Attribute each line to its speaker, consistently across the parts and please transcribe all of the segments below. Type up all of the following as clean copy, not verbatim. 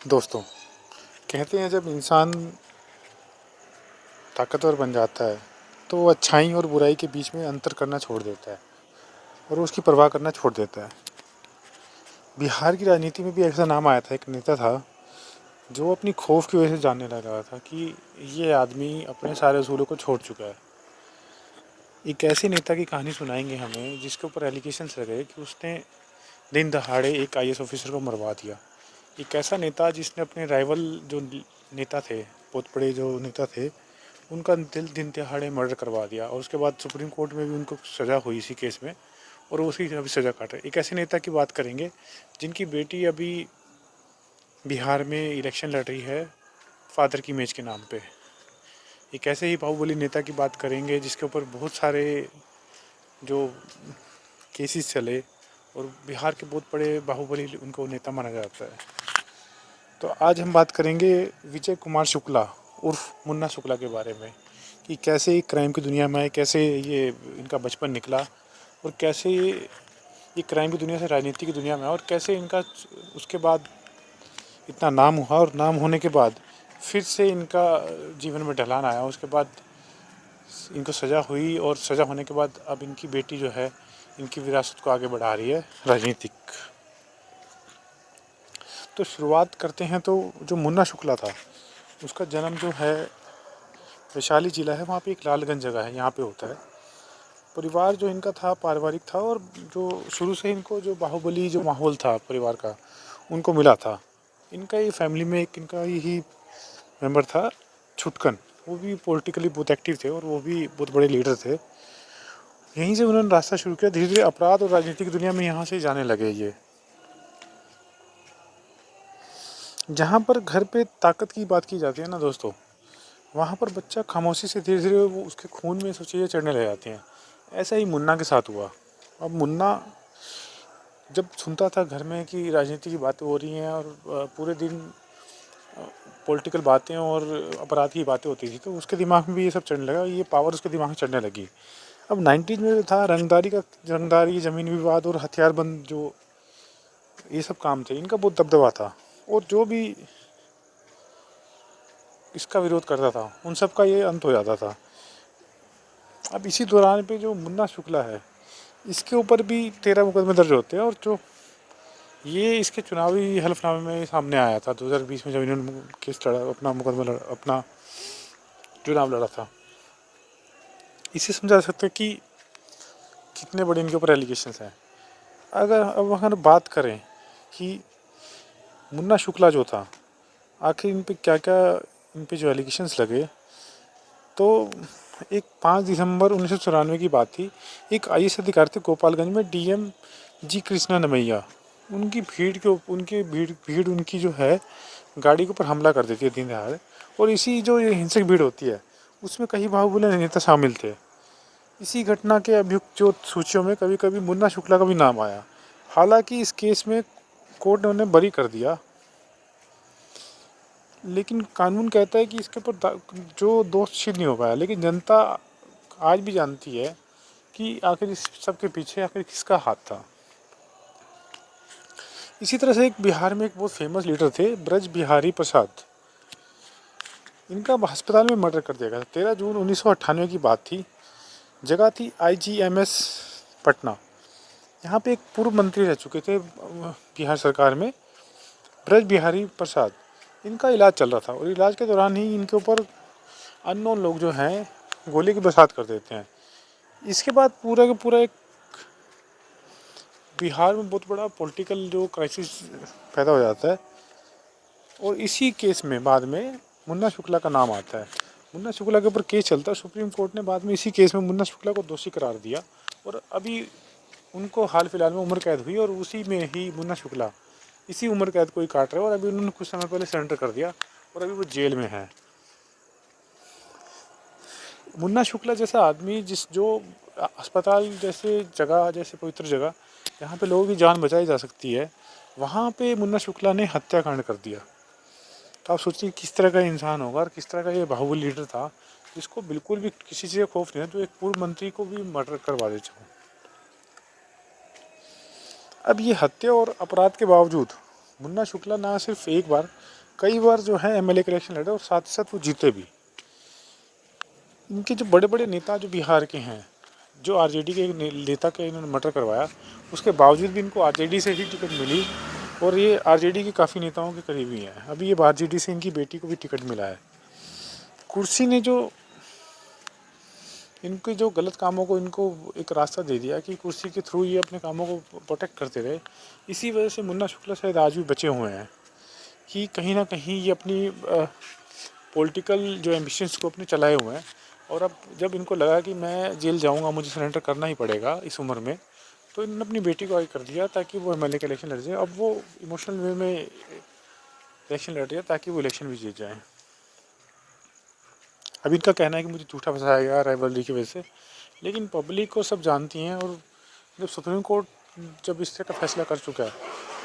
Speaker 1: दोस्तों, कहते हैं जब इंसान ताकतवर बन जाता है तो वो अच्छाई और बुराई के बीच में अंतर करना छोड़ देता है और उसकी परवाह करना छोड़ देता है। बिहार की राजनीति में भी ऐसा नाम आया था, एक नेता था जो अपनी खौफ की वजह से जानने लगा था कि ये आदमी अपने सारे असूलों को छोड़ चुका है। एक ऐसे नेता की कहानी सुनाएंगे हमें जिसके ऊपर एलिगेशंस लगे कि उसने दिन दहाड़े एक आईएएस ऑफिसर को मरवा दिया। एक ऐसा नेता जिसने अपने राइवल जो नेता थे, बहुत बड़े जो नेता थे, उनका दिन दहाड़े मर्डर करवा दिया और उसके बाद सुप्रीम कोर्ट में भी उनको सज़ा हुई इसी केस में और वो उसकी अभी सज़ा काट रहे। एक ऐसे नेता की बात करेंगे जिनकी बेटी अभी बिहार में इलेक्शन लड़ रही है फादर की इमेज के नाम पे। एक ऐसे ही बाहुबली नेता की बात करेंगे जिसके ऊपर बहुत सारे जो केसेस चले और बिहार के बहुत बड़े बाहुबली उनको नेता माना जाता है। तो आज हम बात करेंगे विजय कुमार शुक्ला उर्फ मुन्ना शुक्ला के बारे में कि कैसे क्राइम की दुनिया में आए, कैसे ये इनका बचपन निकला और कैसे ये क्राइम की दुनिया से राजनीति की दुनिया में आया और कैसे इनका उसके बाद इतना नाम हुआ और नाम होने के बाद फिर से इनका जीवन में ढलान आया। उसके बाद इनको सज़ा हुई और सज़ा होने के बाद अब इनकी बेटी जो है इनकी विरासत को आगे बढ़ा रही है राजनीतिक। तो शुरुआत करते हैं। तो जो मुन्ना शुक्ला था उसका जन्म जो है वैशाली ज़िला है, वहाँ पे एक लालगंज जगह है, यहाँ पे होता है। परिवार जो इनका था पारिवारिक था और जो शुरू से इनको जो बाहुबली जो माहौल था परिवार का उनको मिला था। इनका ये फैमिली में एक इनका ही मेंबर था छुटकन, वो भी पॉलिटिकली बहुत एक्टिव थे और वो भी बहुत बड़े लीडर थे। यहीं से उन्होंने रास्ता शुरू किया, धीरे धीरे अपराध और राजनीति की दुनिया में यहाँ से जाने लगे। ये जहाँ पर घर पे ताकत की बात की जाती है ना दोस्तों, वहाँ पर बच्चा खामोशी से धीरे धीरे वो उसके खून में सब चीज़ें चढ़ने लग जाती हैं। ऐसा ही मुन्ना के साथ हुआ। अब मुन्ना जब सुनता था घर में कि राजनीति की बातें हो रही हैं और पूरे दिन पॉलिटिकल बातें और अपराध की बातें होती थी, तो उसके दिमाग में भी ये सब चढ़ने लगा, ये पावर उसके दिमाग में चढ़ने लगी। अब 90s में था रंगदारी, ज़मीन विवाद और हथियारबंद जो ये सब काम थे, इनका बहुत दबदबा था और जो भी इसका विरोध करता था उन सब का ये अंत हो जाता था। अब इसी दौरान पे जो मुन्ना शुक्ला है इसके ऊपर भी 13 मुकदमे दर्ज होते हैं और जो ये इसके चुनावी हलफनामे में सामने आया था 2020 में, जब इन्होंने केस लड़ा अपना अपना चुनाव लड़ा था। इसे समझा सकते हैं कि कितने बड़े इनके ऊपर एलिगेशंस हैं। अगर बात करें कि मुन्ना शुक्ला जो था आखिर इन पे क्या क्या, इन पे जो एलिगेशंस लगे, तो एक 5 दिसंबर 1994 की बात थी। एक आईएएस अधिकारी थे गोपालगंज में, डीएम जी कृष्णा नमैया, उनकी भीड़ उनकी जो है गाड़ी के ऊपर हमला कर देती है दिन दहाड़े। और इसी जो ये हिंसक भीड़ होती है उसमें कई बाहुबली नेता शामिल थे। इसी घटना के अभियुक्त जो सूचियों में कभी कभी मुन्ना शुक्ला का भी नाम आया। हालांकि इस केस में कोर्ट ने उन्हें बरी कर दिया, लेकिन कानून कहता है कि इसके ऊपर जो दोष सिद्ध नहीं हो पाया। लेकिन जनता आज भी जानती है कि आखिर इस सब के पीछे आखिर किसका हाथ था। इसी तरह से एक बिहार में एक बहुत फेमस लीडर थे ब्रज बिहारी प्रसाद, इनका अस्पताल में मर्डर कर दिया गया था। 13 जून 1998 की बात थी। जगह थी आईजीएमएस पटना। यहाँ पे एक पूर्व मंत्री रह चुके थे बिहार सरकार में, ब्रज बिहारी प्रसाद। इनका इलाज चल रहा था और इलाज के दौरान ही इनके ऊपर अननोन लोग जो हैं गोली की बरसात कर देते हैं। इसके बाद पूरा का पूरा एक बिहार में बहुत बड़ा पॉलिटिकल जो क्राइसिस पैदा हो जाता है और इसी केस में बाद में मुन्ना शुक्ला का नाम आता है। मुन्ना शुक्ला के ऊपर केस चलता है। सुप्रीम कोर्ट ने बाद में इसी केस में मुन्ना शुक्ला को दोषी करार दिया और अभी उनको हाल फिलहाल में उम्र कैद हुई और उसी में ही मुन्ना शुक्ला इसी उम्र कैद को ही काट रहे हैं और अभी उन्होंने कुछ समय पहले सरेंडर कर दिया और अभी वो जेल में है। मुन्ना शुक्ला जैसा आदमी जो अस्पताल जैसे जगह, जैसे पवित्र जगह जहाँ पे लोगों की जान बचाई जा सकती है, वहाँ पे मुन्ना शुक्ला ने हत्याकांड कर दिया। तो आप सोचिए किस तरह का इंसान होगा और किस तरह का ये बाहुबली लीडर था जिसको बिल्कुल भी किसी चीज़ का खौफ नहीं है, तो एक पूर्व मंत्री को भी मर्डर करवा देता हूँ। अब ये हत्या और अपराध के बावजूद मुन्ना शुक्ला ना सिर्फ एक बार, कई बार जो है एमएलए के इलेक्शन लड़े और साथ ही साथ वो जीते भी। इनके जो बड़े बड़े नेता जो बिहार के हैं, जो आरजेडी के एक नेता के इन्होंने मर्डर करवाया, उसके बावजूद भी इनको आरजेडी से ही टिकट मिली और ये आरजेडी के काफ़ी नेताओं के करीबी हैं। अभी ये आरजेडी से इनकी बेटी को भी टिकट मिला है। कुर्सी ने जो इनके जो गलत कामों को इनको एक रास्ता दे दिया कि कुर्सी के थ्रू ये अपने कामों को प्रोटेक्ट करते रहे। इसी वजह से मुन्ना शुक्ला शायद आज भी बचे हुए हैं कि कहीं ना कहीं ये अपनी पॉलिटिकल जो एम्बिशंस को अपने चलाए हुए हैं। और अब जब इनको लगा कि मैं जेल जाऊंगा, मुझे सरेंडर करना ही पड़ेगा इस उम्र में, तो इन्होंने अपनी बेटी को आगे कर दिया ताकि वो एमएलए का इलेक्शन लड़ जाए। अब वो इमोशनल वे में इलेक्शन लड़ रही है ताकि वो इलेक्शन भी जीत जाए। अब इनका कहना है कि मुझे झूठा फंसाया गया राइवलरी की वजह से, लेकिन पब्लिक को सब जानती हैं। और जब सुप्रीम कोर्ट जब इस तरह का फैसला कर चुका है,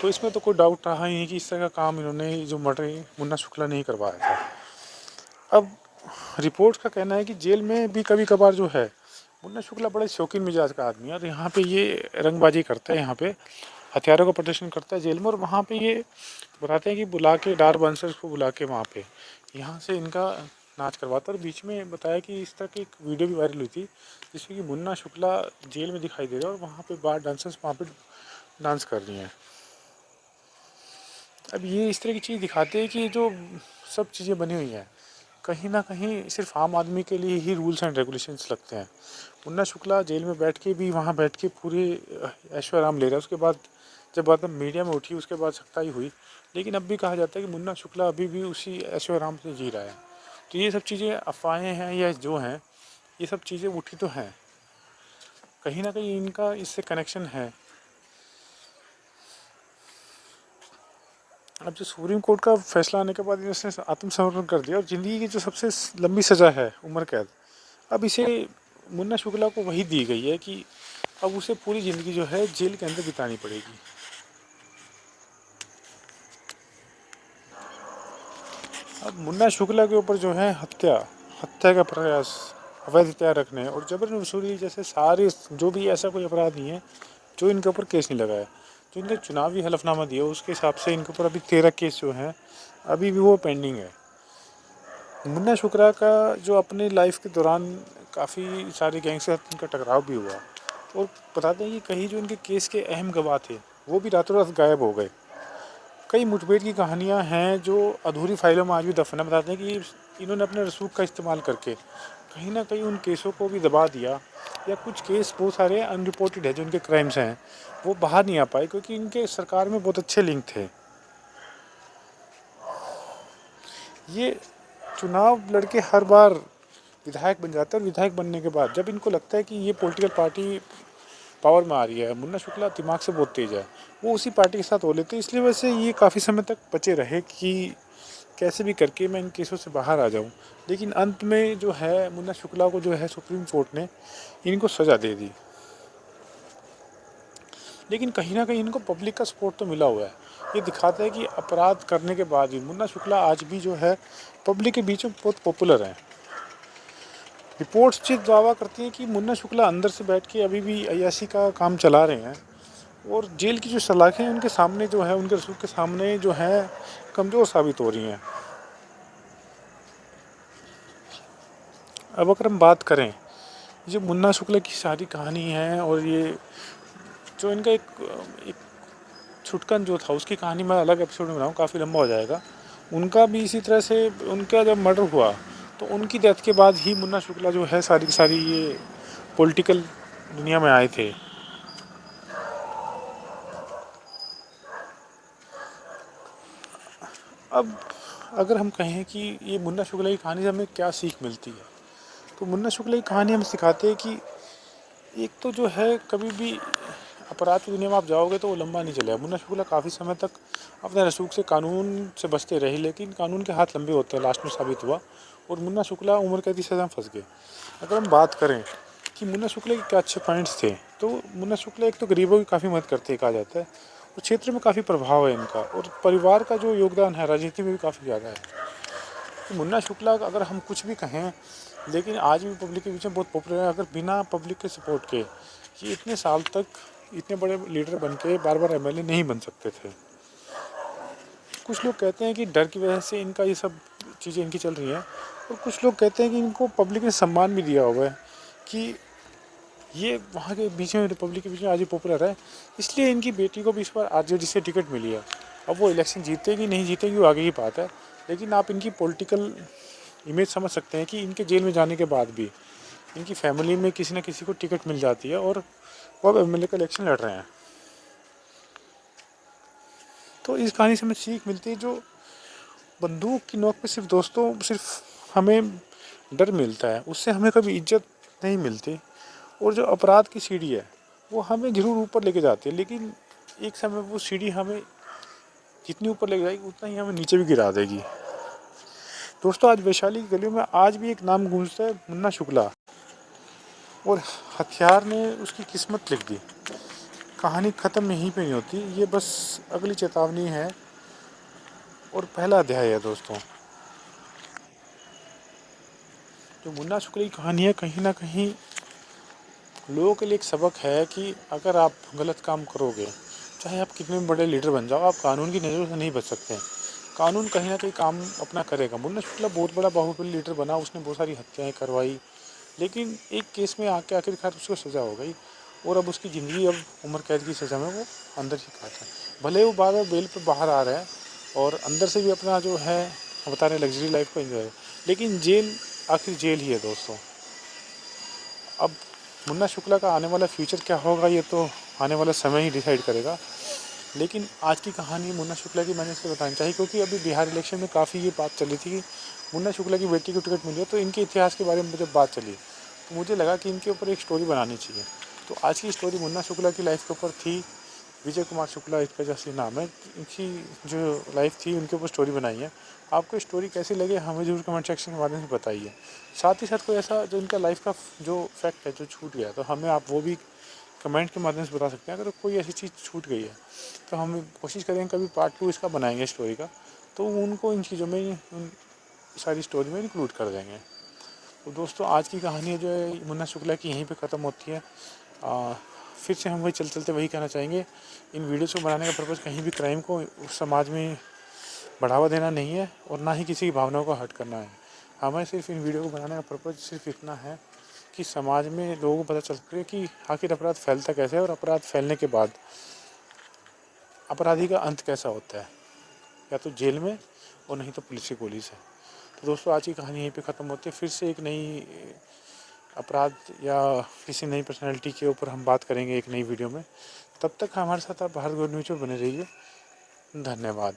Speaker 1: तो इसमें तो कोई डाउट रहा ही नहीं कि इस तरह का काम इन्होंने जो मर्डर मुन्ना शुक्ला ने ही करवाया था। अब रिपोर्ट का कहना है कि जेल में भी कभी कभार जो है मुन्ना शुक्ला बड़े शौकीन मिजाज का आदमी है और यहाँ पे ये रंगबाजी करता है, यहाँ पे हथियारों का प्रदर्शन करता है जेल में। और वहाँ पे ये बताते हैं कि बुला के डार बांसर्स को बुला के वहाँ पे यहाँ से इनका नाच करवाता। और बीच में बताया कि इस तरह की एक वीडियो भी वायरल हुई थी जिसमें कि मुन्ना शुक्ला जेल में दिखाई दे रहा है और वहाँ पे बार डांसर्स वहाँ पे डांस कर रही हैं। अब ये इस तरह की चीज़ दिखाते हैं कि जो सब चीज़ें बनी हुई हैं कहीं ना कहीं सिर्फ आम आदमी के लिए ही रूल्स एंड रेगुलेशंस लगते हैं। मुन्ना शुक्ला जेल में बैठ के भी वहाँ बैठ के पूरे ऐशो आराम ले रहा है। उसके बाद जब बात मीडिया में उठी उसके बाद सख्ताई हुई, लेकिन अब भी कहा जाता है कि मुन्ना शुक्ला अभी भी उसी ऐशो आराम से जी रहा है। तो ये सब चीज़ें अफवाहें हैं या जो हैं, ये सब चीज़ें उठी तो हैं, कहीं ना कहीं इनका इससे कनेक्शन है। अब जो सुप्रीम कोर्ट का फैसला आने के बाद इसने आत्मसमर्पण कर दिया और ज़िंदगी की जो सबसे लंबी सज़ा है उम्र कैद, अब इसे मुन्ना शुक्ला को वही दी गई है कि अब उसे पूरी ज़िंदगी जो है जेल के अंदर बितानी पड़ेगी। अब मुन्ना शुक्ला के ऊपर जो है हत्या का प्रयास, अवैध हथियार रखने और जबरन वसूली जैसे सारे जो भी ऐसा कोई अपराध नहीं है जो इनके ऊपर केस नहीं लगा है। जो इनके चुनावी हलफनामा दिया उसके हिसाब से इनके ऊपर अभी 13 केस जो हैं अभी भी वो पेंडिंग है। मुन्ना शुक्ला का जो अपनी लाइफ के दौरान काफ़ी सारे गैंग से इनका टकराव भी हुआ और बताते हैं कि कहीं जो इनके केस के अहम गवाह थे वो भी रातों रात गायब हो गए। कई मुठभेड़ की कहानियां हैं जो अधूरी फाइलों में आज भी दफन है। बताते हैं कि इन्होंने अपने रसूख का इस्तेमाल करके कहीं ना कहीं उन केसों को भी दबा दिया, या कुछ केस बहुत सारे अनरिपोर्टेड है जो इनके क्राइम्स हैं वो बाहर नहीं आ पाए क्योंकि इनके सरकार में बहुत अच्छे लिंक थे। ये चुनाव लड़के हर बार विधायक बन जाते हैं और विधायक बनने के बाद जब इनको लगता है कि ये पॉलिटिकल पार्टी पावर में आ रही है, मुन्ना शुक्ला दिमाग से बहुत तेज है, वो उसी पार्टी के साथ हो लेते। इसलिए वैसे ये काफ़ी समय तक बचे रहे कि कैसे भी करके मैं इन केसों से बाहर आ जाऊं। लेकिन अंत में जो है मुन्ना शुक्ला को जो है सुप्रीम कोर्ट ने इनको सज़ा दे दी। लेकिन कहीं ना कहीं इनको पब्लिक का सपोर्ट तो मिला हुआ है। ये दिखाता है कि अपराध करने के बाद भी मुन्ना शुक्ला आज भी जो है पब्लिक के बीच में बहुत पॉपुलर है। रिपोर्ट्स दावा करती हैं कि मुन्ना शुक्ला अंदर से बैठ के अभी भी अय्याशी का काम चला रहे हैं और जेल की जो सलाखें उनके सामने जो है, उनके रसूख के सामने जो है कमज़ोर साबित हो रही हैं। अब अगर हम बात करें ये मुन्ना शुक्ला की सारी कहानी है और ये जो इनका एक छुटकन जो था उसकी कहानी मैं अलग एपिसोड में बनाऊँ, काफ़ी लंबा हो जाएगा। उनका भी इसी तरह से उनका जब मर्डर हुआ तो उनकी डेथ के बाद ही मुन्ना शुक्ला जो है सारी की सारी ये पॉलिटिकल दुनिया में आए थे। अब अगर हम कहें कि ये मुन्ना शुक्ला की कहानी से हमें क्या सीख मिलती है, तो मुन्ना शुक्ला की कहानी हमें सिखाते हैं कि एक तो जो है कभी भी अपराध की दुनिया में आप जाओगे तो वो लंबा नहीं चलेगा। मुन्ना शुक्ला काफ़ी समय तक अपने रसूख से कानून से बचते रहे, लेकिन कानून के हाथ लंबे होते हैं, लास्ट में साबित हुआ और मुन्ना शुक्ला उम्र कैद की सज़ा में फंस गए। अगर हम बात करें कि मुन्ना शुक्ला के क्या अच्छे पॉइंट्स थे, तो मुन्ना शुक्ला एक तो गरीबों की काफ़ी मदद करते कहा जाता है और क्षेत्र में काफ़ी प्रभाव है इनका और परिवार का जो योगदान है राजनीति में भी काफ़ी ज़्यादा है। तो मुन्ना शुक्ला अगर हम कुछ भी कहें लेकिन आज भी पब्लिक के बीच में बहुत पॉपुलर है। अगर बिना पब्लिक के सपोर्ट के ये इतने साल तक इतने बड़े लीडर बन के बार बार एमएलए नहीं बन सकते थे। कुछ लोग कहते हैं कि डर की वजह से इनका ये सब चीज़ें इनकी चल रही हैं, और कुछ लोग कहते हैं कि इनको पब्लिक ने सम्मान भी दिया हुआ है कि ये वहाँ के बीच में, रिपब्लिक के बीच में आज ही पॉपुलर है, इसलिए इनकी बेटी को भी इस बार आरजेडी से टिकट मिली है। अब वो इलेक्शन जीतेगी नहीं जीतेगी वो आगे की बात है, लेकिन आप इनकी पॉलिटिकल इमेज समझ सकते हैं कि इनके जेल में जाने के बाद भी इनकी फैमिली में किसी न किसी को टिकट मिल जाती है और वो अब एमएलए का इलेक्शन लड़ रहे हैं। तो इस कहानी से हमें सीख मिलती है, जो बंदूक की नोक पे सिर्फ दोस्तों सिर्फ हमें डर मिलता है, उससे हमें कभी इज्जत नहीं मिलती। और जो अपराध की सीढ़ी है वो हमें ज़रूर ऊपर लेके जाती है, लेकिन एक समय वो सीढ़ी हमें जितनी ऊपर लेके जाएगी उतना ही हमें नीचे भी गिरा देगी। दोस्तों, आज वैशाली की गलियों में आज भी एक नाम गूंजता है, मुन्ना शुक्ला, और हथियार ने उसकी किस्मत लिख दी। कहानी ख़त्म यहीं पे नहीं होती, ये बस अगली चेतावनी है और पहला अध्याय है। दोस्तों, जो मुन्ना शुक्ला की कहानी है कहीं ना कहीं लोगों के लिए एक सबक है कि अगर आप गलत काम करोगे, चाहे आप कितने बड़े लीडर बन जाओ, आप कानून की नज़रों से नहीं बच सकते। कानून कहीं ना कहीं काम अपना करेगा। मुन्ना शुक्ला बहुत बड़ा बाहुबली लीडर बना, उसने बहुत सारी हत्याएं करवाई, लेकिन एक केस में आके आखिरकार उसको सज़ा हो गई और अब उसकी ज़िंदगी अब उम्र कैद की सज़ा में वो अंदर ही काटा है। भले वो बार बार बेल पर बाहर आ रहे हैं और अंदर से भी अपना जो है बता रहे लग्जरी लाइफ को एंजॉय, लेकिन जेल आखिर जेल ही है। दोस्तों, अब मुन्ना शुक्ला का आने वाला फ्यूचर क्या होगा ये तो आने वाला समय ही डिसाइड करेगा, लेकिन आज की कहानी मुन्ना शुक्ला की मैंने इसलिए बतानी चाहिए क्योंकि अभी बिहार इलेक्शन में काफ़ी ये बात चली थी कि मुन्ना शुक्ला की बेटी को टिकट मिली है, तो इनके इतिहास के बारे में जब बात चली तो मुझे लगा कि इनके ऊपर एक स्टोरी बनानी चाहिए। तो आज की स्टोरी मुन्ना शुक्ला की लाइफ के ऊपर थी। विजय कुमार शुक्ला इसका जैसे नाम है, इनकी जो लाइफ थी उनके ऊपर स्टोरी बनाई है। आपको स्टोरी कैसी लगे हमें जरूर कमेंट सेक्शन के माध्यम से बताइए। साथ ही साथ कोई ऐसा जो इनका लाइफ का जो फैक्ट है जो छूट गया तो हमें आप वो भी कमेंट के माध्यम से बता सकते हैं। अगर कोई ऐसी चीज़ छूट गई है तो हम कोशिश करेंगे कभी पार्ट 2 इसका बनाएंगे स्टोरी का, तो उनको इन चीज़ों में उन सारी स्टोरी में इंक्लूड कर देंगे। तो दोस्तों, आज की कहानी जो है मुन्ना शुक्ला की यहीं पे ख़त्म होती है। फिर से हम वही चलते वही कहना चाहेंगे, इन वीडियोज़ को बनाने का पर्पज़ कहीं भी क्राइम को समाज में बढ़ावा देना नहीं है और ना ही किसी की भावनाओं को हर्ट करना है। हमें सिर्फ इन वीडियो को बनाने का पर्पज़ सिर्फ इतना है कि समाज में लोगों को पता चल सके कि आखिर अपराध फैलता कैसे है और अपराध फैलने के बाद अपराधी का अंत कैसा होता है, या तो जेल में और नहीं तो पुलिस की गोली से। तो दोस्तों, आज की कहानी यहीं पे ख़त्म होती है। फिर से एक नई अपराध या किसी नई पर्सनैलिटी के ऊपर हम बात करेंगे एक नई वीडियो में। तब तक हमारे साथ आप भारत न्यूज़ पर बने रहिए। धन्यवाद।